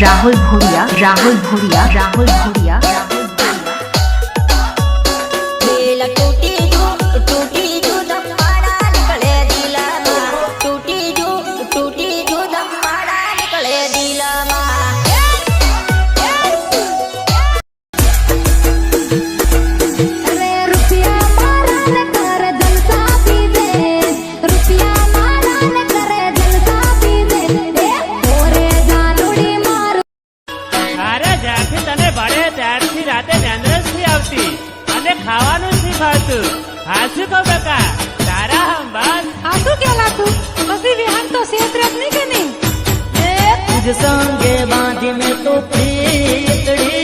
राहुल भूरिया राहुल भूरिया राहुल भूरिया खावानु શીખવાતું હાસુ કહું બકા તારા હમ બસ હાસુ કેલા તું પછી વિહાન તો સેત રત નહીં કે નહીં तुझ संगे बांधी में तो प्रीतड़ी